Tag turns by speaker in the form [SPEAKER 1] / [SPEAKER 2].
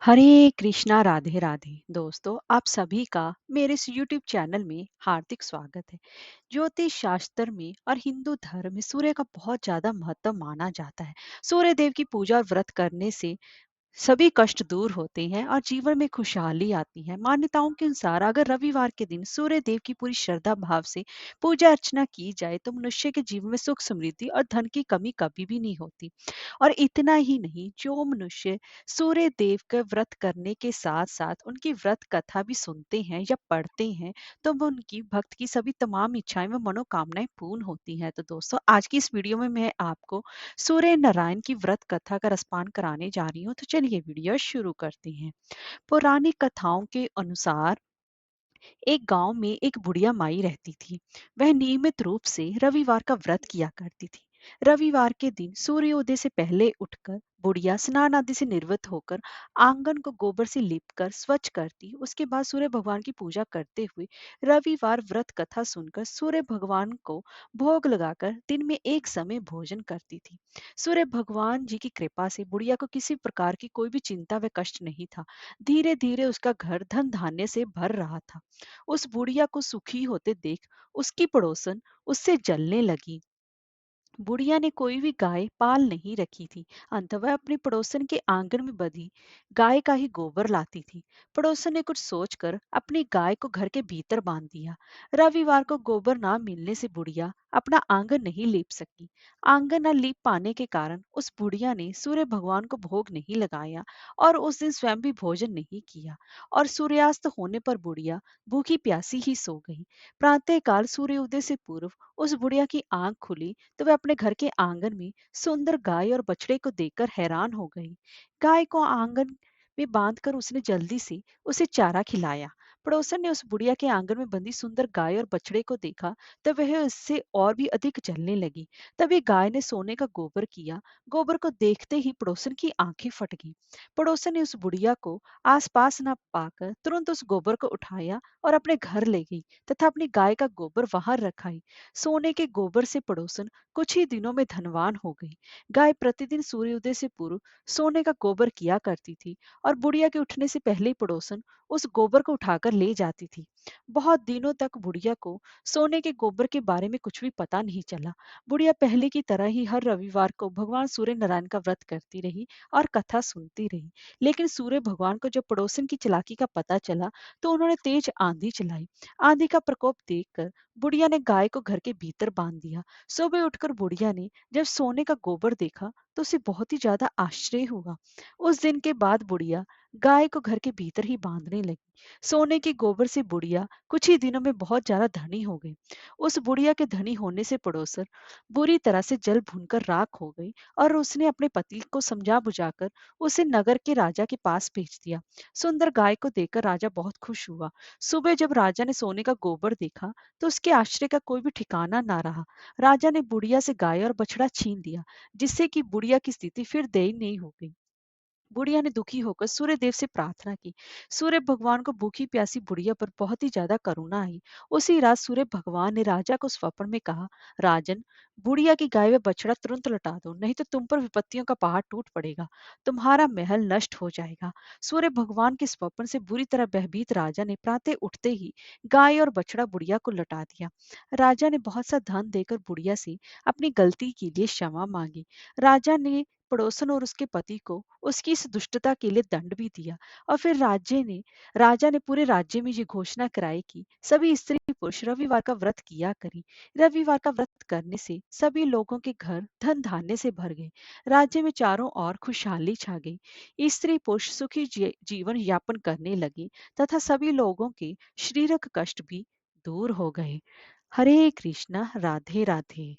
[SPEAKER 1] हरे कृष्णा राधे राधे दोस्तों, आप सभी का मेरे इस यूट्यूब चैनल में हार्दिक स्वागत है। ज्योतिष शास्त्र में और हिंदू धर्म में सूर्य का बहुत ज्यादा महत्व माना जाता है। सूर्य देव की पूजा और व्रत करने से सभी कष्ट दूर होते हैं और जीवन में खुशहाली आती है। मान्यताओं के अनुसार अगर रविवार के दिन सूर्य देव की पूरी श्रद्धा भाव से पूजा अर्चना की जाए तो मनुष्य के जीवन में सुख समृद्धि और धन की कमी कभी भी नहीं होती। और इतना ही नहीं, जो मनुष्य सूर्य देव का व्रत करने के साथ साथ उनकी व्रत कथा भी सुनते हैं या पढ़ते हैं तो वो उनकी भक्त की सभी तमाम इच्छाएं व मनोकामनाएं पूर्ण होती हैं। तो दोस्तों, आज की इस वीडियो में मैं आपको सूर्य नारायण की व्रत कथा का रसपान कराने जा रही हूँ। तो चलिए वीडियो शुरू करते हैं। पौराणिक कथाओं के अनुसार एक गांव में एक बुढ़िया माई रहती थी। वह नियमित रूप से रविवार का व्रत किया करती थी। रविवार के दिन सूर्योदय से पहले उठकर बुढ़िया स्नान आदि से निवृत्त होकर आंगन को गोबर से लीपकर स्वच्छ करती। उसके बाद सूर्य भगवान की पूजा करते हुए रविवार व्रत कथा सुनकर सूर्य भगवान को भोग लगाकर दिन में एक समय भोजन करती थी। सूर्य भगवान जी की कृपा से बुढ़िया को किसी प्रकार की कोई भी चिंता व कष्ट नहीं था। धीरे धीरे उसका घर धन धान्य से भर रहा था। उस बुढ़िया को सुखी होते देख उसकी पड़ोसन उससे जलने लगी। बुढ़िया ने कोई भी गाय पाल नहीं रखी थी। अंत वह अपनी पड़ोसन के आंगन में बंधी गाय का ही गोबर लाती थी। पड़ोसन ने कुछ सोचकर अपनी गाय को घर के भीतर बांध दिया। रविवार को गोबर ना मिलने से बुढ़िया अपना आंगन नहीं लीप सकी। आंगन न लीप पाने के कारण उस बुढ़िया ने सूर्य भगवान को भोग नहीं लगाया और उस दिन स्वयं भी भोजन नहीं किया। और सूर्यास्त होने पर बुढ़िया भूखी प्यासी ही सो गई। प्रातः काल सूर्योदय से पूर्व उस बुढ़िया की आंख खुली तो वह अपने घर के आंगन में सुंदर गाय और बछड़े को देखकर हैरान हो गई। गाय को आंगन में बांधकर उसने जल्दी से उसे चारा खिलाया। पड़ोसन ने उस बुढ़िया के आंगन में बंधी सुंदर गाय और बछड़े को देखा तो वह उससे और भी अधिक जलने लगी। तभी गाय ने सोने का गोबर किया। गोबर को देखते ही पड़ोसन की आंखें फट गईं। पड़ोसन ने उस बुढ़िया को आसपास न पाकर तुरंत उस गोबर को उठाया और अपने घर ले गई तथा अपनी गाय का गोबर वहां रखाई। सोने के गोबर से पड़ोसन कुछ ही दिनों में धनवान हो गई। गाय प्रतिदिन सूर्योदय से पूर्व सोने का गोबर किया करती थी और बुढ़िया के उठने से पहले ही पड़ोसन उस गोबर को उठाकर ले जाती थी। बहुत दिनों तक बुढ़िया को सोने के गोबर के बारे में कुछ भी पता नहीं चला। बुढ़िया पहले की तरह ही हर रविवार को भगवान सूर्य नारायण का व्रत करती रही और कथा सुनती रही। लेकिन सूर्य भगवान को जब पड़ोसन की चालाकी का पता चला तो उन्होंने तेज आंधी चलाई। आंधी का प्रकोप देखकर बुढ़िया ने गाय को घर के भीतर बांध दिया। सुबह उठकर बुढ़िया ने जब सोने का गोबर देखा तो उसे बहुत ही ज्यादा आश्चर्य हुआ। उस दिन के बाद बुढ़िया गाय को घर के भीतर ही बांधने लगी। सोने के गोबर से बुढ़िया कुछ ही दिनों में बहुत ज्यादा धनी हो गई। उस बुढ़िया के धनी होने से पड़ोसन बुरी तरह से जल भूनकर राख हो गई और उसने अपने पति को समझा बुझाकर उसे नगर के राजा के पास भेज दिया। सुंदर गाय को देखकर राजा बहुत खुश हुआ। सुबह जब राजा ने सोने का गोबर देखा तो उसके आश्चर्य का कोई भी ठिकाना ना रहा। राजा ने बुढ़िया से गाय और बछड़ा छीन दिया, जिससे कि बुढ़िया की स्थिति फिर दयनीय हो गई। बुढ़िया ने दुखी होकर सूर्य देव से प्रार्थना की। सूर्य भगवान को भूखी प्यासी बुढ़िया पर बहुत ही ज्यादा करुणा आई। उसी रात सूर्य भगवान ने राजा को स्वप्न में कहा, राजन, बुढ़िया की गाय व बछड़ा तुरंत लौटा दो, नहीं तो तुम पर विपत्तियों का पहाड़ टूट पड़ेगा। तुम्हारा महल नष्ट हो जाएगा। सूर्य भगवान के स्वप्न से बुरी तरह भयभीत राजा ने प्रातः उठते ही गाय और बछड़ा बुढ़िया को लौटा दिया। राजा ने बहुत सा धन देकर बुढ़िया से अपनी गलती के लिए क्षमा मांगी। राजा ने पड़ोसन और उसके पति को उसकी इस दुष्टता के लिए दंड भी दिया। और फिर राजा ने पूरे राज्य में ये घोषणा कराई कि सभी स्त्री पुरुष रविवार का व्रत किया करें। रविवार का व्रत करने से सभी लोगों के घर धन धान्य से भर गए। राज्य में चारों ओर खुशहाली छा गई। स्त्री पुरुष सुखी जीवन यापन करने लगे तथा सभी लोगों के शारीरिक कष्ट भी दूर हो गए। हरे कृष्णा, राधे राधे।